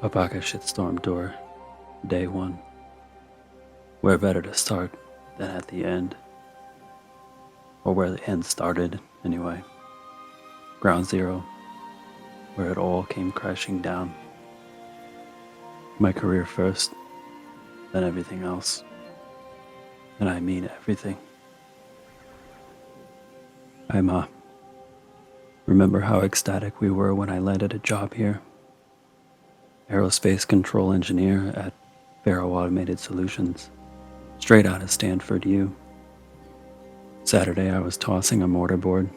Apaka Shitstorm Tour, Day 1. Where better to start than at the end? Or where the end started, anyway. Ground Zero, where it all came crashing down. My career first, then everything else. And I mean everything. Remember how ecstatic we were when I landed a job here? Aerospace control engineer at Faro Automated Solutions, straight out of Stanford U. Saturday I was tossing a mortarboard.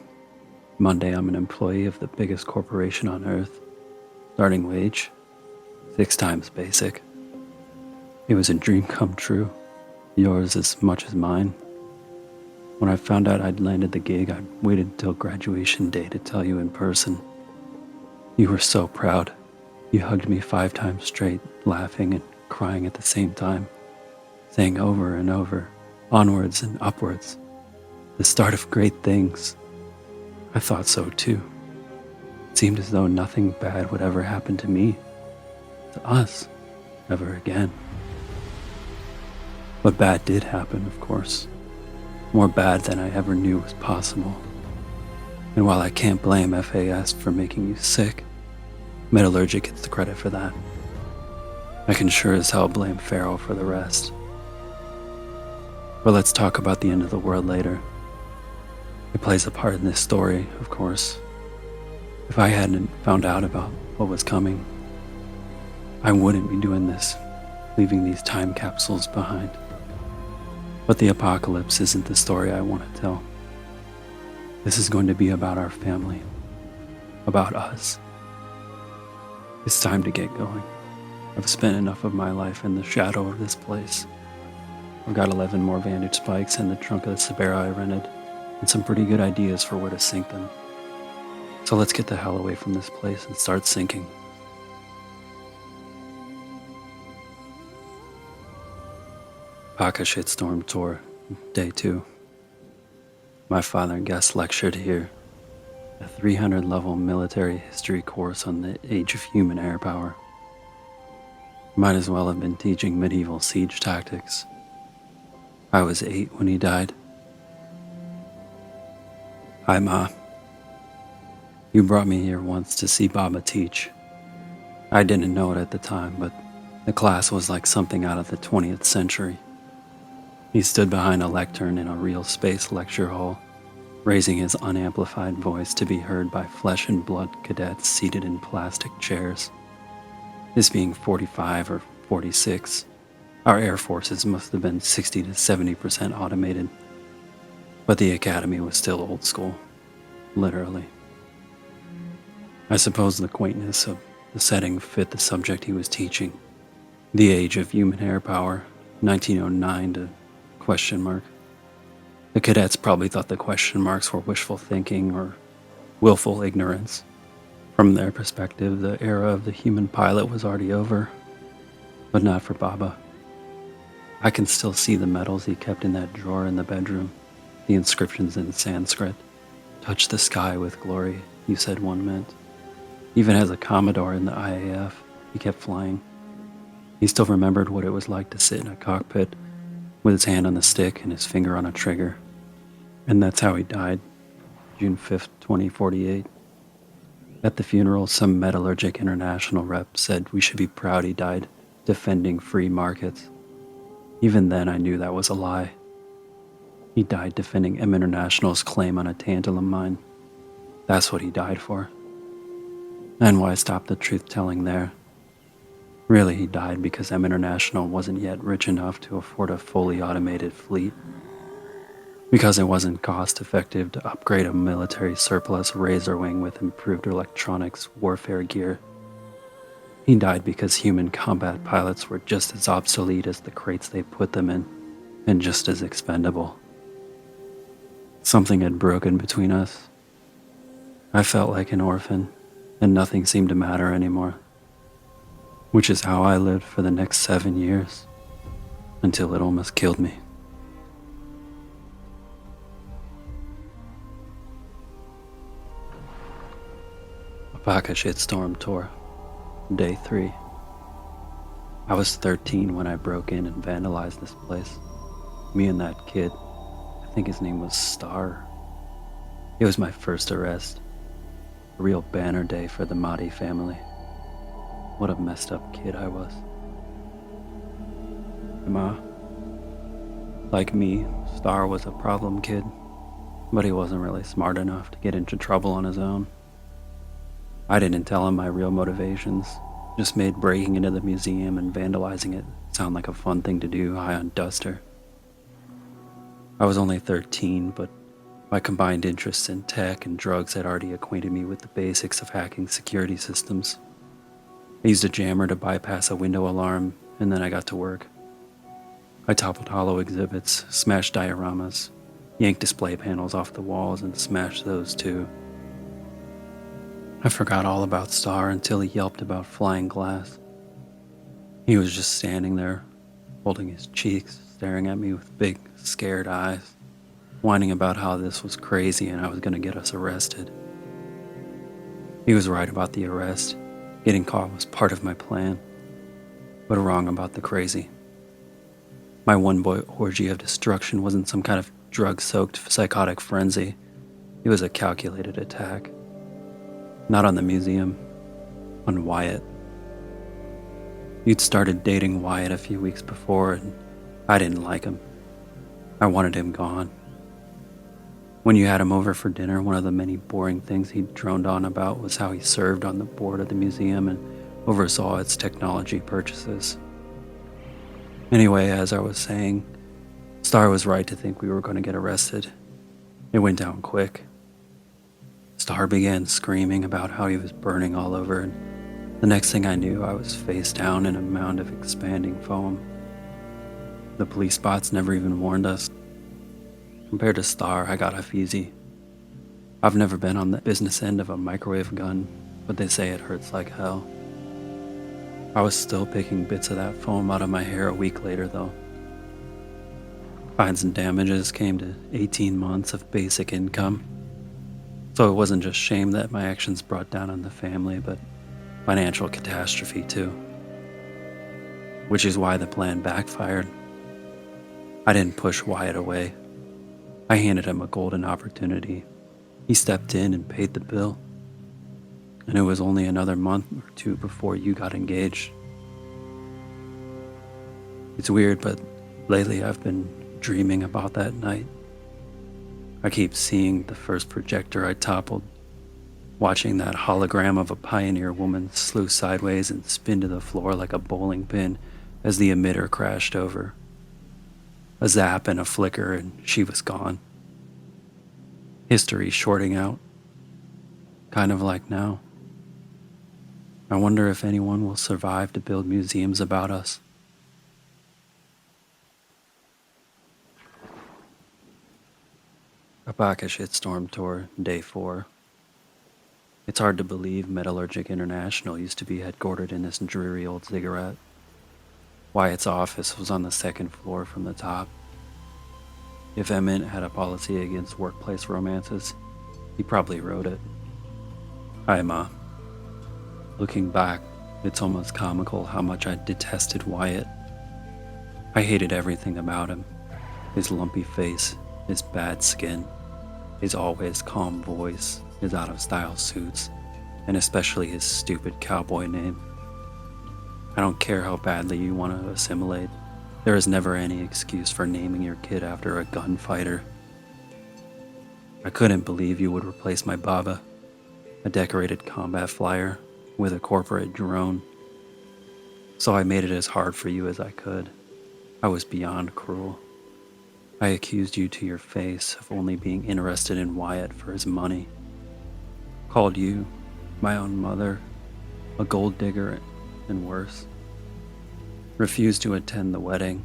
Monday I'm an employee of the biggest corporation on earth. Starting wage, 6 times basic. It was a dream come true, yours as much as mine. When I found out I'd landed the gig, I waited until graduation day to tell you in person. You were so proud. You hugged me 5 times straight, laughing and crying at the same time, saying over and over, onwards and upwards, the start of great things. I thought so too. It seemed as though nothing bad would ever happen to me, to us, ever again. But bad did happen, of course. More bad than I ever knew was possible. And while I can't blame FAS for making you sick, Metallurgic gets the credit for that. I can sure as hell blame Faro for the rest. But let's talk about the end of the world later. It plays a part in this story, of course. If I hadn't found out about what was coming, I wouldn't be doing this, leaving these time capsules behind. But the apocalypse isn't the story I want to tell. This is going to be about our family, about us. It's time to get going. I've spent enough of my life in the shadow of this place. I've got 11 more Vantage spikes in the trunk of the Sabera I rented, and some pretty good ideas for where to sink them. So let's get the hell away from this place and start sinking. Paka Shitstorm Tour, Day 2. My father guest lectured here, a 300-level military history course on the age of human air power. Might as well have been teaching medieval siege tactics. I was 8 when he died. Hi, Ma. You brought me here once to see Baba teach. I didn't know it at the time, but the class was like something out of the 20th century. He stood behind a lectern in a real space lecture hall, raising his unamplified voice to be heard by flesh and blood cadets seated in plastic chairs. This being 45 or 46, our air forces must have been 60 to 70% automated. But the academy was still old school, literally. I suppose the quaintness of the setting fit the subject he was teaching. The age of human air power, 1909 to ? The cadets probably thought the question marks were wishful thinking or willful ignorance. From their perspective, the era of the human pilot was already over, but not for Baba. I can still see the medals he kept in that drawer in the bedroom, the inscriptions in Sanskrit. Touch the sky with glory, you said one meant. Even as a Commodore in the IAF, he kept flying. He still remembered what it was like to sit in a cockpit with his hand on the stick and his finger on a trigger. And that's how he died, June 5th, 2048. At the funeral, some Metallurgic International rep said we should be proud he died defending free markets. Even then I knew that was a lie. He died defending M International's claim on a tantalum mine. That's what he died for. And why stop the truth-telling there? Really, he died because M International wasn't yet rich enough to afford a fully automated fleet. Because it wasn't cost-effective to upgrade a military surplus razor wing with improved electronics warfare gear. He died because human combat pilots were just as obsolete as the crates they put them in, and just as expendable. Something had broken between us. I felt like an orphan, and nothing seemed to matter anymore. Which is how I lived for the next 7 years, until it almost killed me. Apaka Shitstorm Tour, Day 3. I was 13 when I broke in and vandalized this place. Me and that kid, I think his name was Star. It was my first arrest. A real banner day for the Mati family. What a messed up kid I was. Ma, like me, Star was a problem kid, but he wasn't really smart enough to get into trouble on his own. I didn't tell him my real motivations, just made breaking into the museum and vandalizing it sound like a fun thing to do high on Duster. I was only 13, but my combined interests in tech and drugs had already acquainted me with the basics of hacking security systems. I used a jammer to bypass a window alarm, and then I got to work. I toppled hollow exhibits, smashed dioramas, yanked display panels off the walls, and smashed those too. I forgot all about Star until he yelped about flying glass. He was just standing there, holding his cheeks, staring at me with big, scared eyes, whining about how this was crazy and I was going to get us arrested. He was right about the arrest. Getting caught was part of my plan, but wrong about the crazy. My one-boy orgy of destruction wasn't some kind of drug-soaked psychotic frenzy. It was a calculated attack. Not on the museum, on Wyatt. You'd started dating Wyatt a few weeks before, and I didn't like him. I wanted him gone. When you had him over for dinner, one of the many boring things he droned on about was how he served on the board of the museum and oversaw its technology purchases. Anyway, as I was saying, Star was right to think we were going to get arrested. It went down quick. Star began screaming about how he was burning all over, and the next thing I knew, I was face down in a mound of expanding foam. The police bots never even warned us. Compared to Star, I got off easy. I've never been on the business end of a microwave gun, but they say it hurts like hell. I was still picking bits of that foam out of my hair a week later, though. Fines and damages came to 18 months of basic income. So it wasn't just shame that my actions brought down on the family, but financial catastrophe too. Which is why the plan backfired. I didn't push Wyatt away. I handed him a golden opportunity. He stepped in and paid the bill. And it was only another month or two before you got engaged. It's weird, but lately I've been dreaming about that night. I keep seeing the first projector I toppled, watching that hologram of a pioneer woman slew sideways and spin to the floor like a bowling pin as the emitter crashed over. A zap and a flicker, and she was gone. History shorting out, kind of like now. I wonder if anyone will survive to build museums about us. Apache Shitstorm Tour, Day 4. It's hard to believe Metallurgic International used to be headquartered in this dreary old ziggurat. Wyatt's office was on the second floor from the top. If Emmett had a policy against workplace romances, he probably wrote it. Hi, Ma. Looking back, it's almost comical how much I detested Wyatt. I hated everything about him. His lumpy face, his bad skin, his always calm voice, his out-of-style suits, and especially his stupid cowboy name. I don't care how badly you want to assimilate. There is never any excuse for naming your kid after a gunfighter. I couldn't believe you would replace my Baba, a decorated combat flyer, with a corporate drone. So I made it as hard for you as I could. I was beyond cruel. I accused you to your face of only being interested in Wyatt for his money. Called you, my own mother, a gold digger, and worse. Refused to attend the wedding,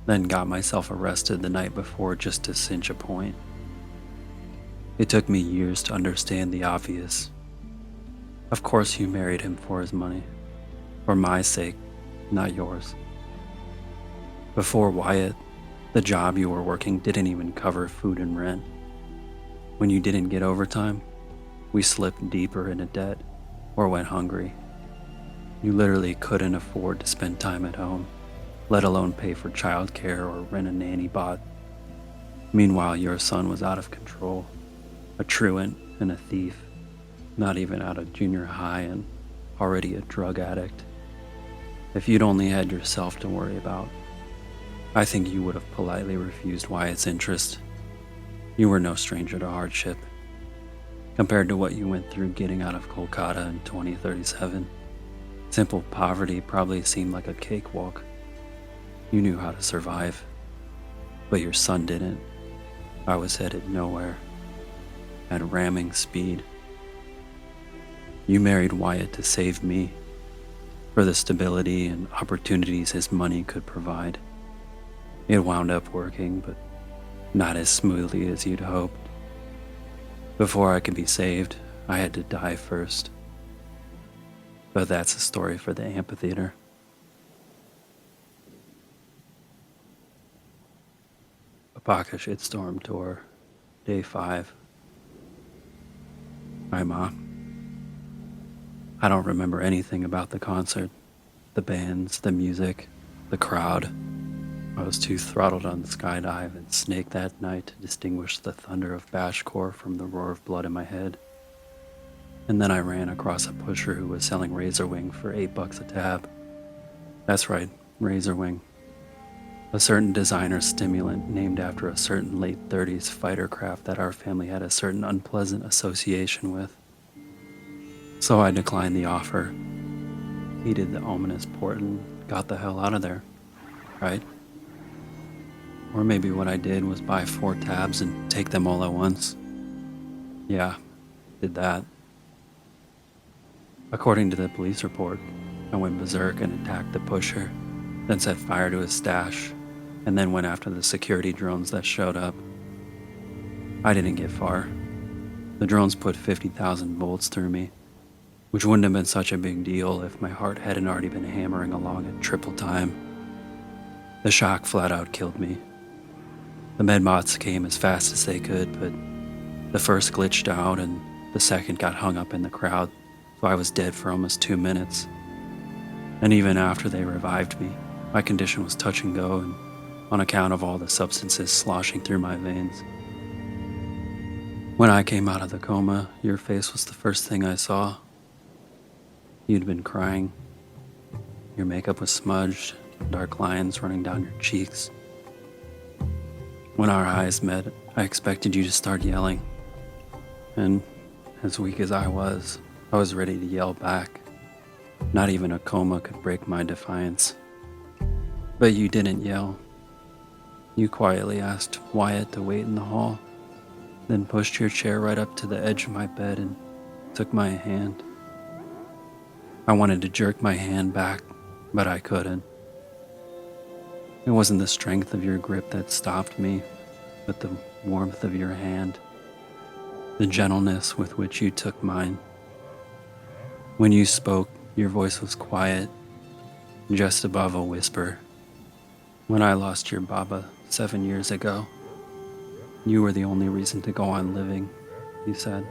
then got myself arrested the night before just to cinch a point. It took me years to understand the obvious. Of course you married him for his money. For my sake, not yours. Before Wyatt, the job you were working didn't even cover food and rent. When you didn't get overtime, we slipped deeper into debt or went hungry. You literally couldn't afford to spend time at home, let alone pay for childcare or rent a nanny bot. Meanwhile, your son was out of control, a truant and a thief, not even out of junior high and already a drug addict. If you'd only had yourself to worry about, I think you would have politely refused Wyatt's interest. You were no stranger to hardship. Compared to what you went through getting out of Kolkata in 2037, simple poverty probably seemed like a cakewalk. You knew how to survive, but your son didn't. I was headed nowhere, at ramming speed. You married Wyatt to save me, for the stability and opportunities his money could provide. It wound up working, but not as smoothly as you'd hoped. Before I could be saved, I had to die first. But that's a story for the amphitheater. Apaka Shitstorm Tour, Day 5. Hi, Ma. I don't remember anything about the concert, the bands, the music, the crowd. I was too throttled on the skydive and snake that night to distinguish the thunder of Bashcore from the roar of blood in my head. And then I ran across a pusher who was selling Razorwing for $8 a tab. That's right, Razorwing. A certain designer stimulant named after a certain late 30s fighter craft that our family had a certain unpleasant association with. So I declined the offer, heeded the ominous port, and got the hell out of there, right? Or maybe what I did was buy 4 tabs and take them all at once. Yeah, did that. According to the police report, I went berserk and attacked the pusher, then set fire to his stash, and then went after the security drones that showed up. I didn't get far. The drones put 50,000 volts through me, which wouldn't have been such a big deal if my heart hadn't already been hammering along at triple time. The shock flat out killed me. The medbots came as fast as they could, but the first glitched out and the second got hung up in the crowd, so I was dead for almost 2 minutes. And even after they revived me, my condition was touch and go, and on account of all the substances sloshing through my veins. When I came out of the coma, your face was the first thing I saw. You'd been crying. Your makeup was smudged, dark lines running down your cheeks. When our eyes met, I expected you to start yelling. And as weak as I was ready to yell back. Not even a coma could break my defiance. But you didn't yell. You quietly asked Wyatt to wait in the hall, then pushed your chair right up to the edge of my bed and took my hand. I wanted to jerk my hand back, but I couldn't. It wasn't the strength of your grip that stopped me, but the warmth of your hand, the gentleness with which you took mine. When you spoke, your voice was quiet, just above a whisper. When I lost your Baba 7 years ago, you were the only reason to go on living, you said.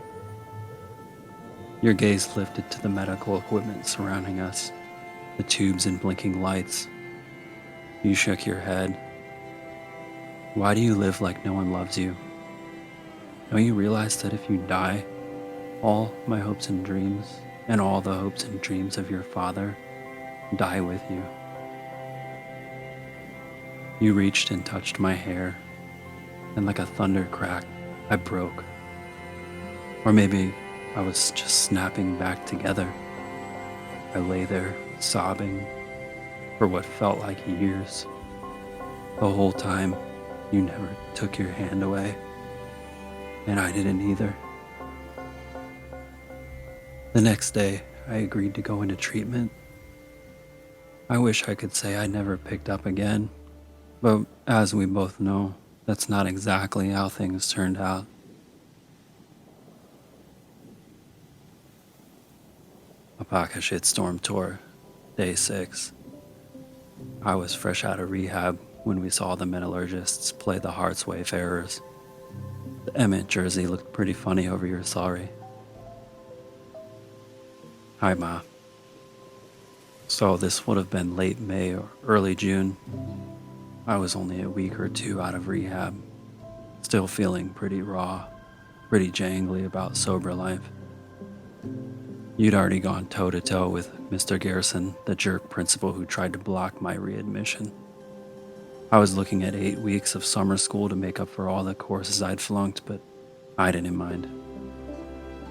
Your gaze lifted to the medical equipment surrounding us, the tubes and blinking lights. You shook your head. Why do you live like no one loves you? Don't you realize that if you die, all my hopes and dreams, and all the hopes and dreams of your father, die with you? You reached and touched my hair, and like a thunder crack, I broke. Or maybe I was just snapping back together. I lay there, sobbing, for what felt like years. The whole time, you never took your hand away, and I didn't either. The next day, I agreed to go into treatment. I wish I could say I never picked up again, but as we both know, that's not exactly how things turned out. Apaka Shitstorm Tour, Day 6. I was fresh out of rehab when we saw the metallurgists play the Heart's Wayfarers. The Emmett jersey looked pretty funny over your sorry. Hi, Ma. So this would have been late May or early June. I was only a week or two out of rehab, still feeling pretty raw, pretty jangly about sober life. You'd already gone toe to toe with Mr. Garrison, the jerk principal who tried to block my readmission. I was looking at 8 weeks of summer school to make up for all the courses I'd flunked, but I didn't mind.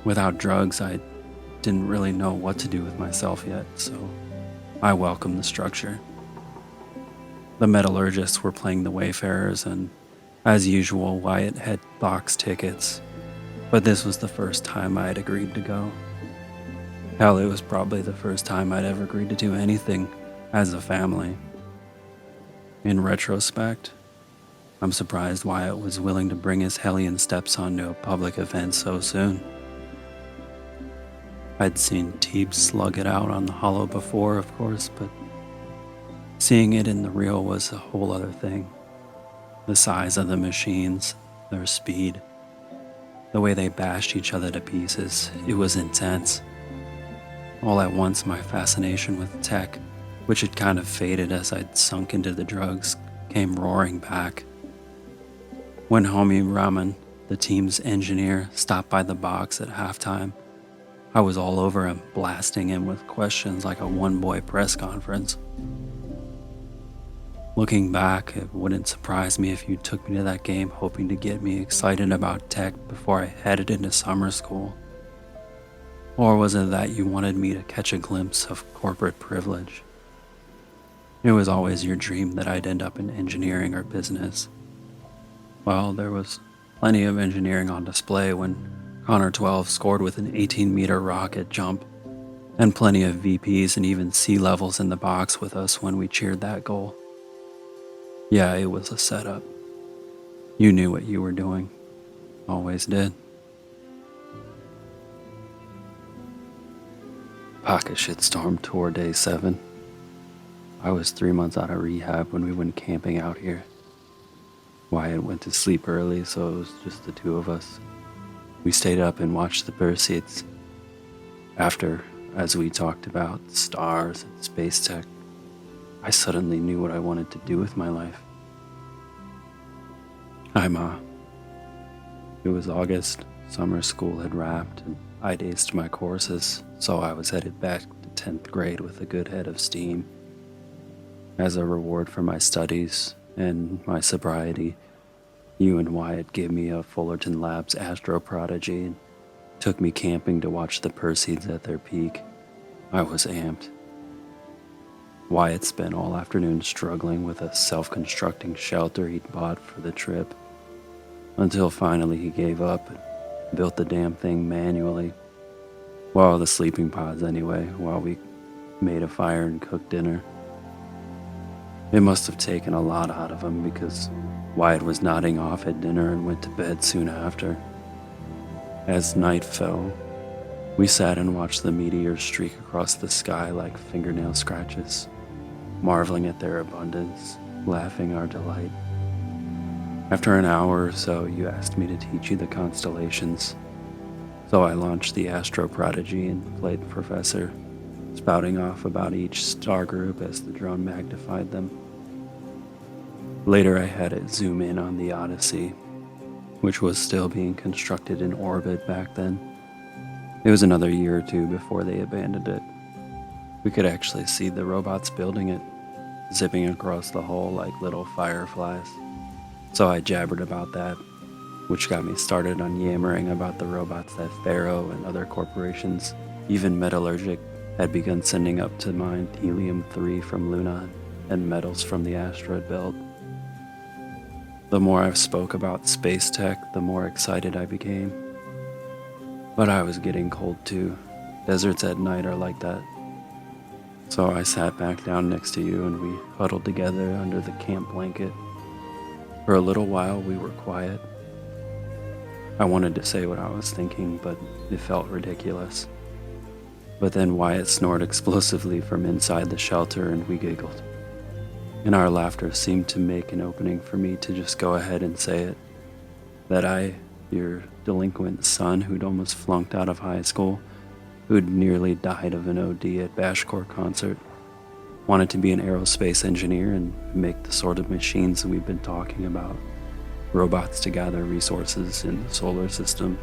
Without drugs, I didn't really know what to do with myself yet, so I welcomed the structure. The metallurgists were playing the Wayfarers, and as usual, Wyatt had box tickets, but this was the first time I had agreed to go. Hell, it was probably the first time I'd ever agreed to do anything as a family. In retrospect, I'm surprised Wyatt was willing to bring his hellion stepson to a public event so soon. I'd seen Teeb slug it out on the hollow before, of course, but seeing it in the real was a whole other thing. The size of the machines, their speed, the way they bashed each other to pieces, it was intense. All at once, my fascination with tech, which had kind of faded as I'd sunk into the drugs, came roaring back. When homie Raman, the team's engineer, stopped by the box at halftime, I was all over him, blasting him with questions like a one-boy press conference. Looking back, it wouldn't surprise me if you took me to that game hoping to get me excited about tech before I headed into summer school. Or was it that you wanted me to catch a glimpse of corporate privilege? It was always your dream that I'd end up in engineering or business. Well, there was plenty of engineering on display when Connor 12 scored with an 18-meter rocket jump, and plenty of VPs and even C-levels in the box with us when we cheered that goal. Yeah, it was a setup. You knew what you were doing. Always did. Pocket Shitstorm Tour Day 7. I was 3 months out of rehab when we went camping out here. Wyatt went to sleep early, so it was just the two of us. We stayed up and watched the Perseids. After, as we talked about stars and space tech, I suddenly knew what I wanted to do with my life. Hi, Ma. It was August, summer school had wrapped, and I'd aced my courses, so I was headed back to 10th grade with a good head of steam. As a reward for my studies and my sobriety, you and Wyatt gave me a Fullerton Labs Astro Prodigy and took me camping to watch the Perseids at their peak. I was amped. Wyatt spent all afternoon struggling with a self-constructing shelter he'd bought for the trip, until finally he gave up and built the damn thing manually. Well, the sleeping pods anyway, while we made a fire and cooked dinner. It must have taken a lot out of him because Wyatt was nodding off at dinner and went to bed soon after. As night fell, we sat and watched the meteors streak across the sky like fingernail scratches, marveling at their abundance, laughing our delight. After an hour or so, you asked me to teach you the constellations, so I launched the Astro Prodigy and played the professor, spouting off about each star group as the drone magnified them. Later I had it zoom in on the Odyssey, which was still being constructed in orbit back then. It was another year or two before they abandoned it. We could actually see the robots building it, zipping across the hull like little fireflies. So I jabbered about that, which got me started on yammering about the robots that Faro and other corporations, even Metallurgic, had begun sending up to mine helium-3 from Luna and metals from the asteroid belt. The more I spoke about space tech, the more excited I became. But I was getting cold too. Deserts at night are like that. So I sat back down next to you and we huddled together under the camp blanket. For a little while we were quiet. I wanted to say what I was thinking, but it felt ridiculous. But then Wyatt snored explosively from inside the shelter and we giggled. And our laughter seemed to make an opening for me to just go ahead and say it. That I, your delinquent son who'd almost flunked out of high school, who'd nearly died of an OD at Bashcore concert, Wanted to be an aerospace engineer and make the sort of machines that we've been talking about. Robots to gather resources in the solar system,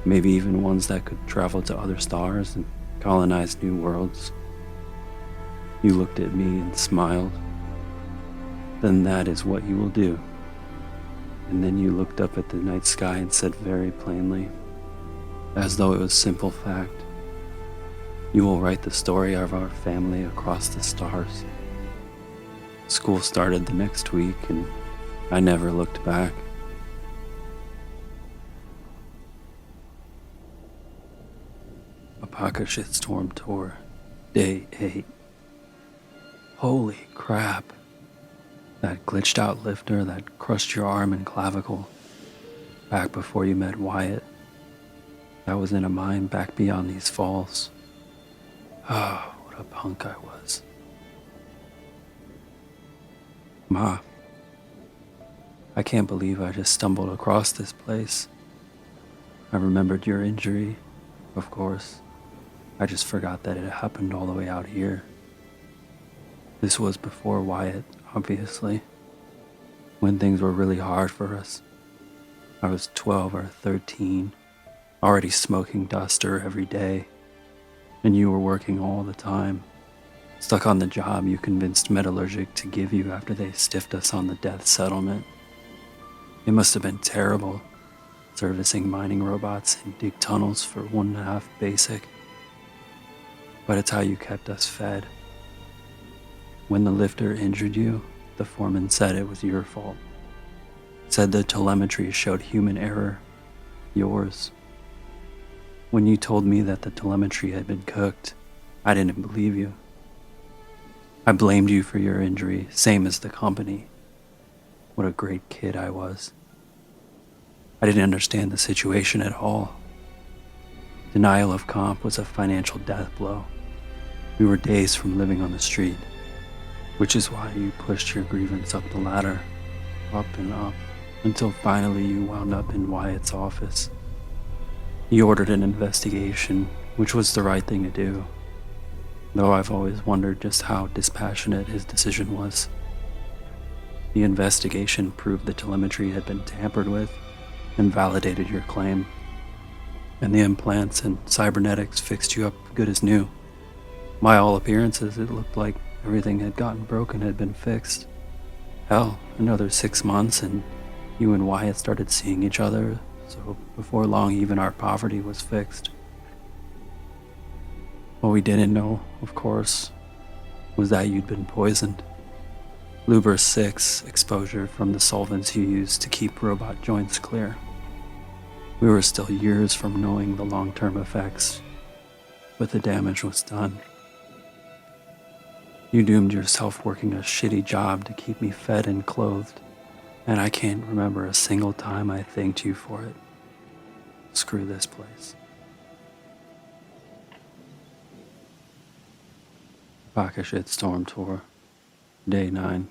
maybe even ones that could travel to other stars and colonize new worlds. You looked at me and smiled. Then that is what you will do. And then you looked up at the night sky and said very plainly, as though it was simple fact, you will write the story of our family across the stars. School started the next week and I never looked back. Apaka Shitstorm Tour, Day 8. Holy crap. That glitched out lifter that crushed your arm and clavicle back before you met Wyatt. That was in a mine back beyond these falls. Ah, what a punk I was. Ma, I can't believe I just stumbled across this place. I remembered your injury, of course. I just forgot that it happened all the way out here. This was before Wyatt, obviously, when things were really hard for us. I was 12 or 13, already smoking duster every day, and you were working all the time, stuck on the job you convinced Metallurgic to give you after they stiffed us on the death settlement. It must have been terrible, servicing mining robots and dig tunnels for 1.5 basic. But it's how you kept us fed. When the lifter injured you, the foreman said it was your fault. Said the telemetry showed human error, yours. When you told me that the telemetry had been cooked, I didn't believe you. I blamed you for your injury, same as the company. What a great kid I was. I didn't understand the situation at all. Denial of comp was a financial death blow. We were days from living on the street, which is why you pushed your grievance up the ladder, up and up, until finally you wound up in Wyatt's office. He ordered an investigation, which was the right thing to do, though I've always wondered just how dispassionate his decision was. The investigation proved the telemetry had been tampered with and validated your claim, and the implants and cybernetics fixed you up good as new. By all appearances, it looked like everything had gotten broken had been fixed. Hell, another 6 months and you and Wyatt started seeing each other, so before long even our poverty was fixed. What we didn't know, of course, was that you'd been poisoned. Luber 6 exposure from the solvents you used to keep robot joints clear. We were still years from knowing the long-term effects, but the damage was done. You doomed yourself working a shitty job to keep me fed and clothed, and I can't remember a single time I thanked you for it. Screw this place. Baka Shitstorm Tour, Day 9.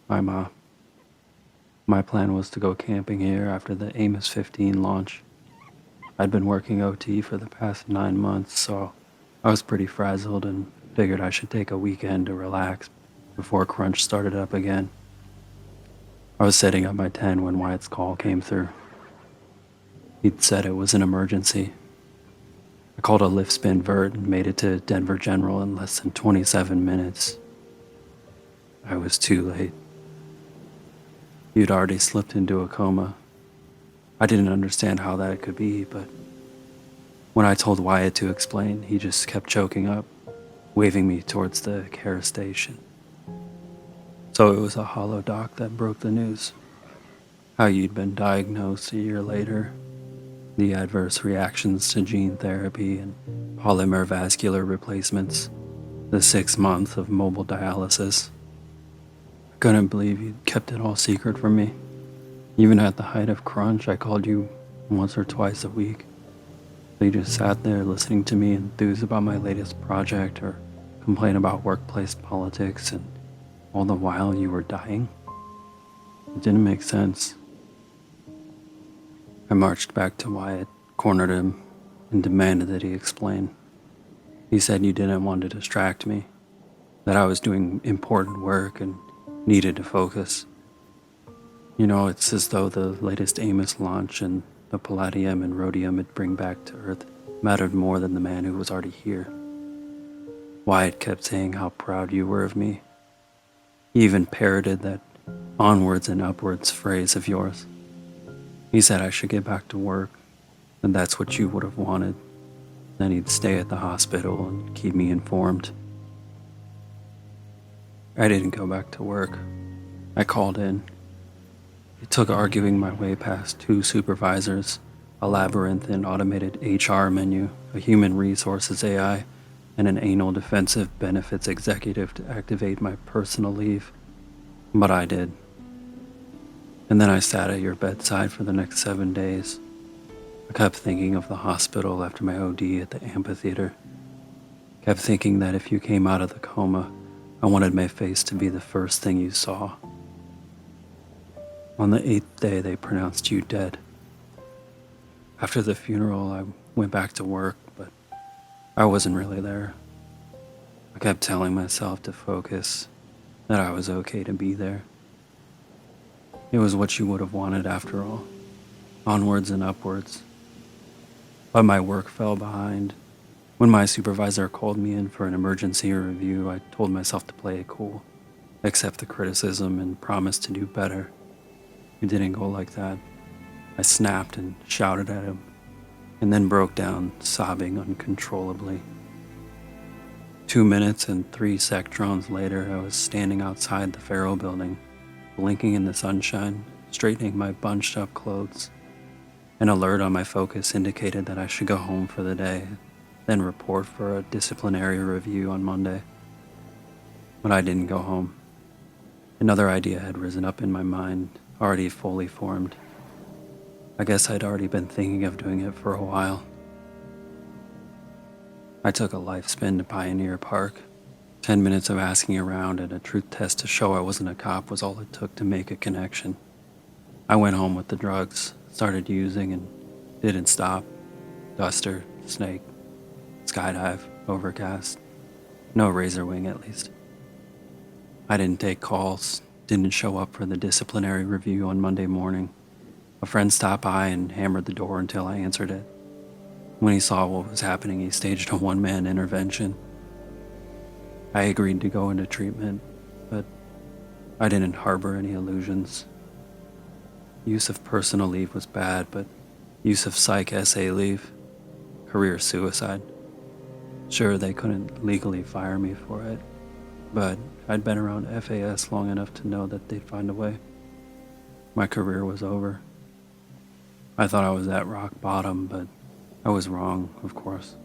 Hi, Ma. My plan was to go camping here after the Amos 15 launch. I'd been working OT for the past 9 months, so I was pretty frazzled and figured I should take a weekend to relax before crunch started up again. I was setting up my tent when Wyatt's call came through. He'd said it was an emergency. I called a lift spin vert and made it to Denver General in less than 27 minutes. I was too late. You'd already slipped into a coma. I didn't understand how that could be, but when I told Wyatt to explain, he just kept choking up, waving me towards the care station. So it was a hollow doc that broke the news. How you'd been diagnosed a year later, the adverse reactions to gene therapy and polymer vascular replacements, the 6 months of mobile dialysis. I couldn't believe you'd kept it all secret from me. Even at the height of crunch, I called you once or twice a week. So you just sat there listening to me enthuse about my latest project or complain about workplace politics, and all the while you were dying? It didn't make sense. I marched back to Wyatt, cornered him, and demanded that he explain. He said you didn't want to distract me, that I was doing important work and needed to focus. You know, it's as though the latest Amos launch and the palladium and rhodium it'd bring back to Earth mattered more than the man who was already here. Wyatt kept saying how proud you were of me. He even parroted that onwards and upwards phrase of yours. He said I should get back to work, and that's what you would have wanted. Then he'd stay at the hospital and keep me informed. I didn't go back to work. I called in. It took arguing my way past 2 supervisors, a labyrinthine automated HR menu, a human resources AI, and an anal defensive benefits executive to activate my personal leave. But I did. And then I sat at your bedside for the next 7 days. I kept thinking of the hospital after my OD at the amphitheater. Kept thinking that if you came out of the coma, I wanted my face to be the first thing you saw. On the 8th day, they pronounced you dead. After the funeral, I went back to work, but I wasn't really there. I kept telling myself to focus, that I was okay to be there. It was what you would have wanted after all, onwards and upwards. But my work fell behind. When my supervisor called me in for an emergency review, I told myself to play it cool, accept the criticism, and promise to do better. It didn't go like that. I snapped and shouted at him, and then broke down, sobbing uncontrollably. 2 minutes and 3 sectrons later, I was standing outside the Pharaoh building, blinking in the sunshine, straightening my bunched up clothes. An alert on my focus indicated that I should go home for the day, then report for a disciplinary review on Monday. But I didn't go home. Another idea had risen up in my mind, already fully formed. I guess I'd already been thinking of doing it for a while. I took a life spin to Pioneer Park. 10 minutes of asking around and a truth test to show I wasn't a cop was all it took to make a connection. I went home with the drugs, started using, and didn't stop. Duster, snake, skydive, overcast. No razor wing, at least. I didn't take calls, didn't show up for the disciplinary review on Monday morning. A friend stopped by and hammered the door until I answered it. When he saw what was happening, he staged a one-man intervention. I agreed to go into treatment, but I didn't harbor any illusions. Use of personal leave was bad, but use of psych SA leave, career suicide. Sure, they couldn't legally fire me for it, but I'd been around FAS long enough to know that they'd find a way. My career was over. I thought I was at rock bottom, but I was wrong, of course.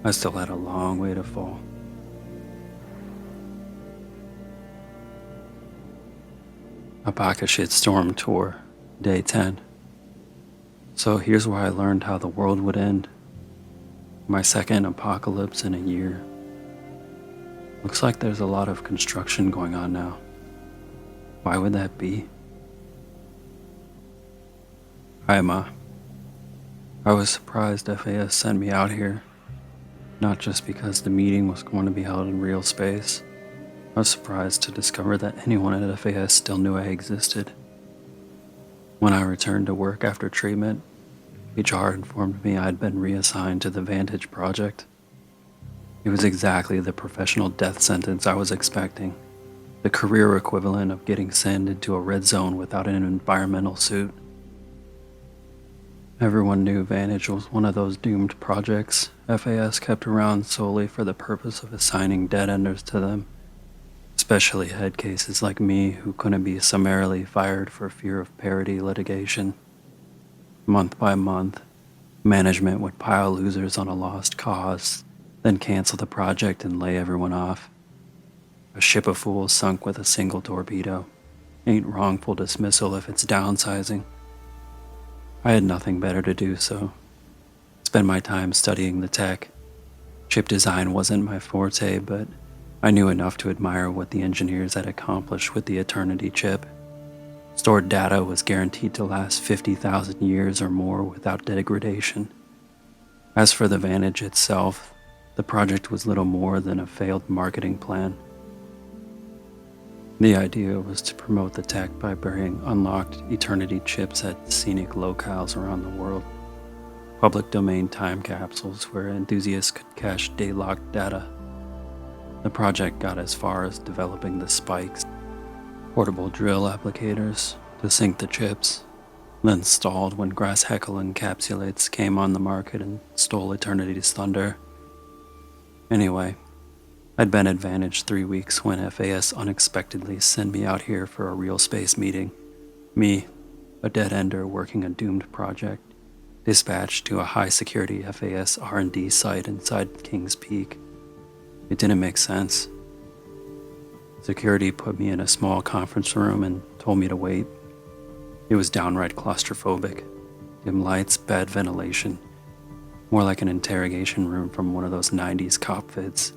I still had a long way to fall. Apoca Shitstorm Tour, Day 10. So here's where I learned how the world would end. My second apocalypse in a year. Looks like there's a lot of construction going on now. Why would that be? Hi, Ma. I was surprised FAS sent me out here, not just because the meeting was going to be held in real space. I was surprised to discover that anyone at FAS still knew I existed. When I returned to work after treatment, HR informed me I'd been reassigned to the Vantage project. It was exactly the professional death sentence I was expecting, the career equivalent of getting sent into a red zone without an environmental suit. Everyone knew Vantage was one of those doomed projects FAS kept around solely for the purpose of assigning dead-enders to them, especially head cases like me who couldn't be summarily fired for fear of parity litigation. Month by month, management would pile losers on a lost cause, then cancel the project and lay everyone off. A ship of fools sunk with a single torpedo. Ain't wrongful dismissal if it's downsizing. I had nothing better to do, so spend my time studying the tech. Chip design wasn't my forte, but I knew enough to admire what the engineers had accomplished with the Eternity chip. Stored data was guaranteed to last 50,000 years or more without degradation. As for the Vantage itself, the project was little more than a failed marketing plan. The idea was to promote the tech by burying unlocked Eternity chips at scenic locales around the world, public domain time capsules where enthusiasts could cache day-locked data. The project got as far as developing the spikes, portable drill applicators to sink the chips, then stalled when Grass Heckle encapsulates came on the market and stole Eternity's thunder. Anyway, I'd been at Vantage 3 weeks when FAS unexpectedly sent me out here for a real space meeting. Me, a dead-ender working a doomed project, dispatched to a high-security FAS R&D site inside Kings Peak. It didn't make sense. Security put me in a small conference room and told me to wait. It was downright claustrophobic. Dim lights, bad ventilation. More like an interrogation room from one of those 90s cop vids.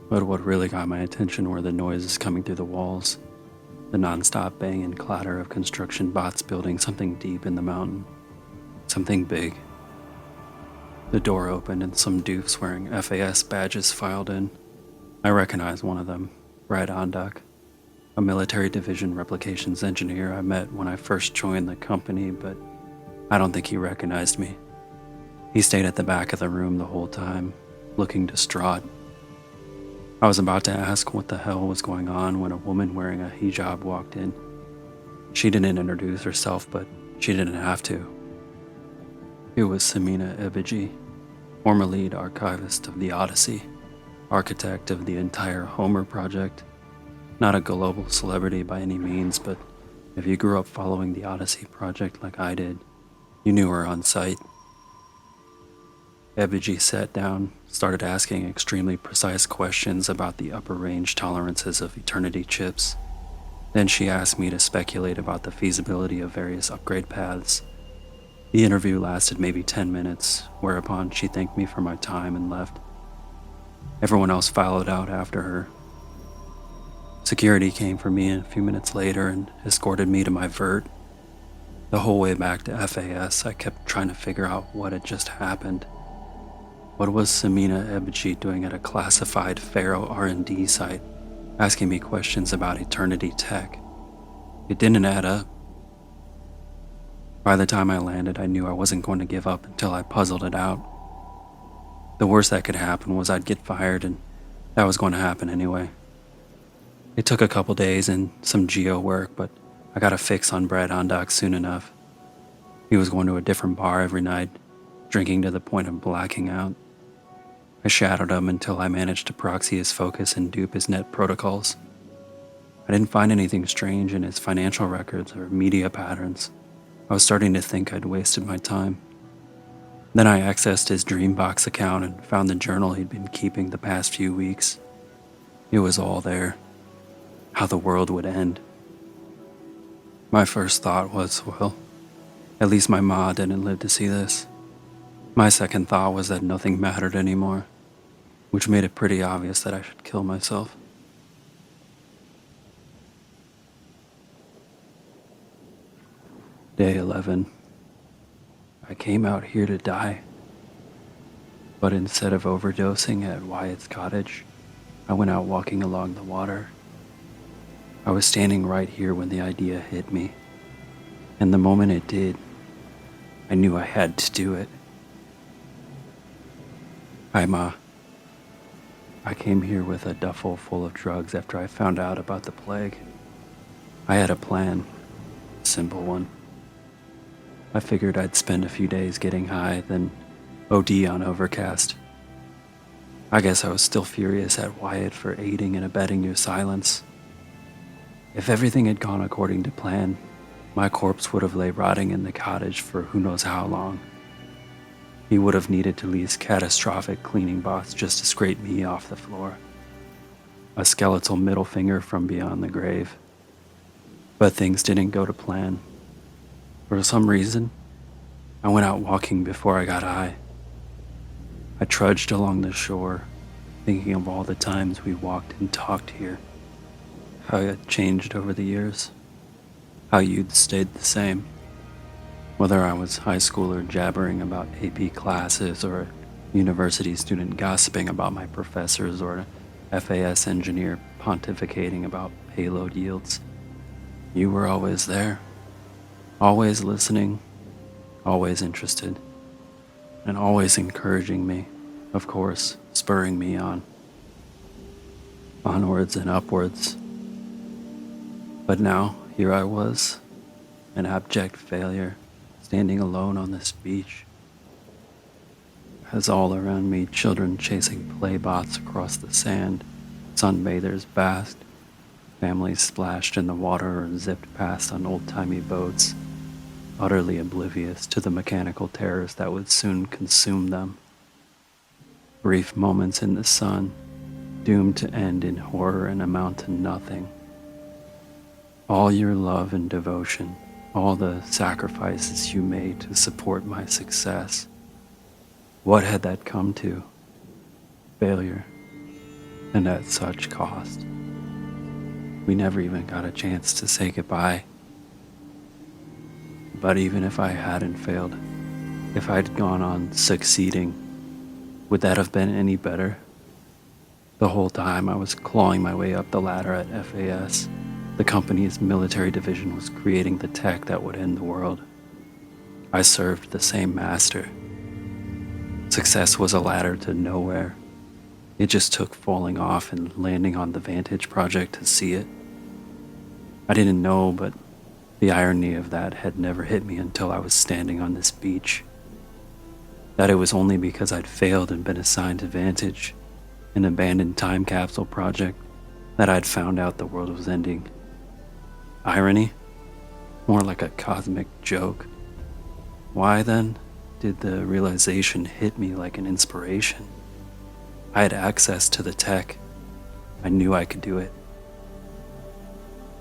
But what really got my attention were the noises coming through the walls. The non-stop bang and clatter of construction bots building something deep in the mountain. Something big. The door opened and some doofs wearing FAS badges filed in. I recognized one of them, Brad Ondak, a military division replications engineer I met when I first joined the company, but I don't think he recognized me. He stayed at the back of the room the whole time, looking distraught. I was about to ask what the hell was going on when a woman wearing a hijab walked in. She didn't introduce herself, but she didn't have to. It was Samina Ebiji, former lead archivist of the Odyssey, architect of the entire Homer project. Not a global celebrity by any means, but if you grew up following the Odyssey project like I did, you knew her on sight. Ebiji sat down, started asking extremely precise questions about the upper range tolerances of Eternity chips. Then she asked me to speculate about the feasibility of various upgrade paths. The interview lasted maybe 10 minutes, whereupon she thanked me for my time and left. Everyone else followed out after her. Security came for me a few minutes later and escorted me to my vert. The whole way back to FAS, I kept trying to figure out what had just happened. What was Samina Ebiji doing at a classified Pharaoh R&D site, asking me questions about Eternity tech? It didn't add up. By the time I landed, I knew I wasn't going to give up until I puzzled it out. The worst that could happen was I'd get fired, and that was going to happen anyway. It took a couple days and some geo work, but I got a fix on Brad Ondak soon enough. He was going to a different bar every night, drinking to the point of blacking out. I shadowed him until I managed to proxy his focus and dupe his net protocols. I didn't find anything strange in his financial records or media patterns. I was starting to think I'd wasted my time. Then I accessed his Dreambox account and found the journal he'd been keeping the past few weeks. It was all there. How the world would end. My first thought was, well, at least my ma didn't live to see this. My second thought was that nothing mattered anymore, which made it pretty obvious that I should kill myself. Day 11. I came out here to die. But instead of overdosing at Wyatt's cottage, I went out walking along the water. I was standing right here when the idea hit me. And the moment it did, I knew I had to do it. Hi, Ma. I came here with a duffel full of drugs after I found out about the plague. I had a plan, a simple one. I figured I'd spend a few days getting high, then OD on Overcast. I guess I was still furious at Wyatt for aiding and abetting your silence. If everything had gone according to plan, my corpse would have lay rotting in the cottage for who knows how long. He would have needed to lease catastrophic cleaning bots just to scrape me off the floor. A skeletal middle finger from beyond the grave. But things didn't go to plan. For some reason, I went out walking before I got high. I trudged along the shore, thinking of all the times we walked and talked here. How it had changed over the years. How you'd stayed the same. Whether I was high schooler jabbering about AP classes or a university student gossiping about my professors or a FAS engineer pontificating about payload yields. You were always there, always listening, always interested, and always encouraging me, of course, spurring me on, onwards and upwards. But now, here I was, an abject failure, standing alone on this beach, as all around me children chasing playbots across the sand, sunbathers basked, families splashed in the water or zipped past on old-timey boats, utterly oblivious to the mechanical terrors that would soon consume them. Brief moments in the sun, doomed to end in horror and amount to nothing. All your love and devotion, all the sacrifices you made to support my success. What had that come to? Failure, and at such cost. We never even got a chance to say goodbye. But even if I hadn't failed, if I'd gone on succeeding, would that have been any better? The whole time I was clawing my way up the ladder at FAS, the company's military division was creating the tech that would end the world. I served the same master. Success was a ladder to nowhere. It just took falling off and landing on the Vantage project to see it. I didn't know, but the irony of that had never hit me until I was standing on this beach. That it was only because I'd failed and been assigned to Vantage, an abandoned time capsule project, that I'd found out the world was ending. Irony? More like a cosmic joke. Why, then, did the realization hit me like an inspiration? I had access to the tech. I knew I could do it.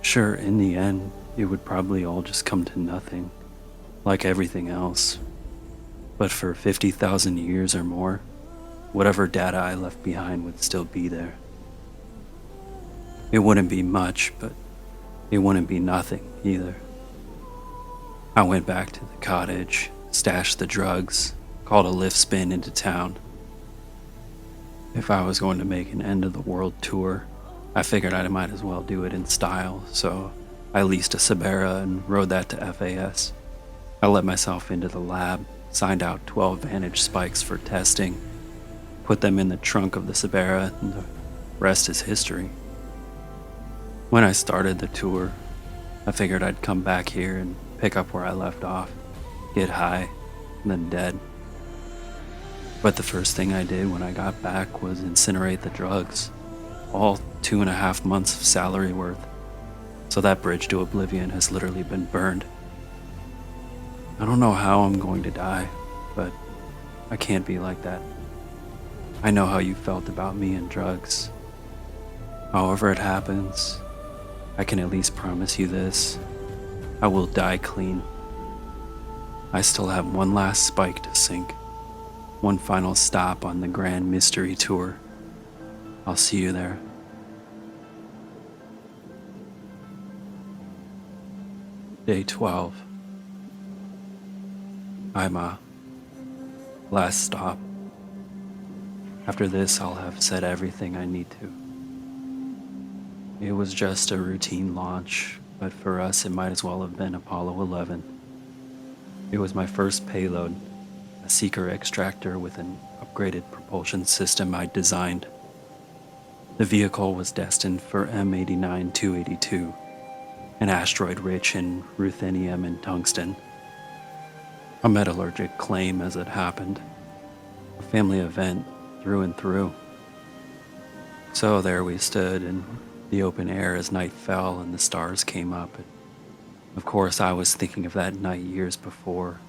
Sure, in the end, it would probably all just come to nothing, like everything else. But for 50,000 years or more, whatever data I left behind would still be there. It wouldn't be much, but it wouldn't be nothing either. I went back to the cottage, stashed the drugs, called a lift spin into town. If I was going to make an end of the world tour, I figured I might as well do it in style, so I leased a Sibera and rode that to FAS. I let myself into the lab, signed out 12 Vantage spikes for testing, put them in the trunk of the Sibera, and the rest is history. When I started the tour, I figured I'd come back here and pick up where I left off, get high, and then dead. But the first thing I did when I got back was incinerate the drugs, all 2.5 months of salary worth. So that bridge to oblivion has literally been burned. I don't know how I'm going to die, but I can't be like that. I know how you felt about me and drugs. However it happens, I can at least promise you this. I will die clean. I still have one last spike to sink. One final stop on the Grand Mystery Tour. I'll see you there. Day 12. I'm last stop. After this, I'll have said everything I need to. It was just a routine launch, but for us, it might as well have been Apollo 11. It was my first payload, a seeker extractor with an upgraded propulsion system I'd designed. The vehicle was destined for M89-282, an asteroid rich in ruthenium and tungsten. A metallurgic claim as it happened, a family event through and through. So there we stood in the open air as night fell and the stars came up. Of course, I was thinking of that night years before,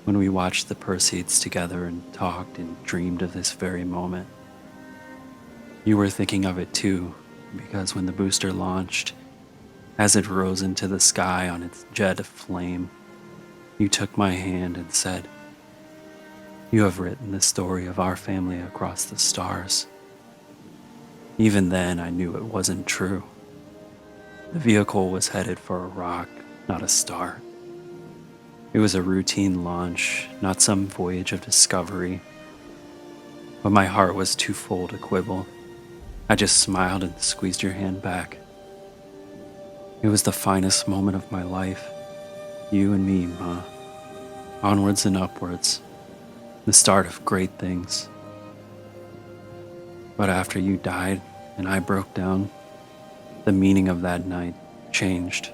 when we watched the Perseids together and talked and dreamed of this very moment. You were thinking of it too, because when the booster launched, as it rose into the sky on its jet of flame, you took my hand and said, "You have written the story of our family across the stars." Even then, I knew it wasn't true. The vehicle was headed for a rock, not a star. It was a routine launch, not some voyage of discovery. but my heart was too full to quibble. I just smiled and squeezed your hand back. It was the finest moment of my life. You and me, Ma. Onwards and upwards. The start of great things. But after you died and I broke down, the meaning of that night changed.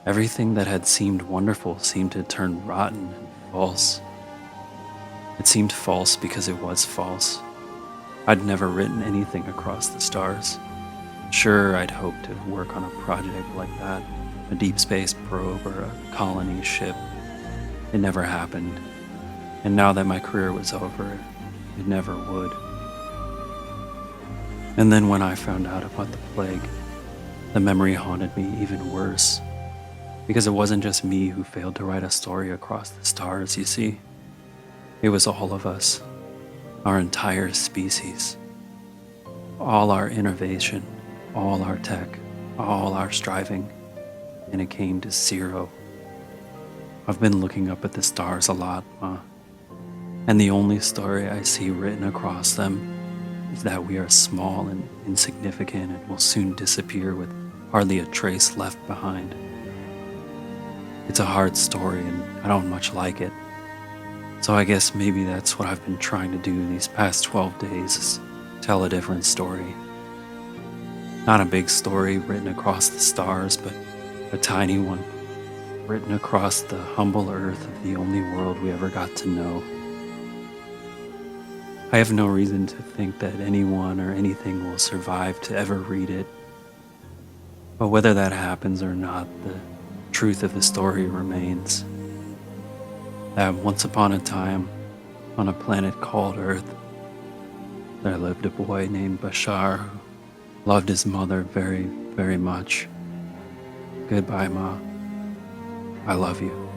Everything that had seemed wonderful seemed to turn rotten and false. It seemed false because it was false. I'd never written anything across the stars. Sure, I'd hoped to work on a project like that, a deep space probe or a colony ship. It never happened. And now that my career was over, it never would. And then when I found out about the plague, the memory haunted me even worse. Because it wasn't just me who failed to write a story across the stars, you see. It was all of us, our entire species. All our innovation, all our tech, all our striving, and it came to zero. I've been looking up at the stars a lot, Ma, and the only story I see written across them is that we are small and insignificant and will soon disappear with hardly a trace left behind. It's a hard story and I don't much like it. So I guess maybe that's what I've been trying to do these past 12 days is tell a different story. Not a big story written across the stars, but a tiny one written across the humble earth of the only world we ever got to know. I have no reason to think that anyone or anything will survive to ever read it. But whether that happens or not, the truth of the story remains. That once upon a time, on a planet called Earth, there lived a boy named Bashar who loved his mother very, very much. Goodbye, Ma. I love you.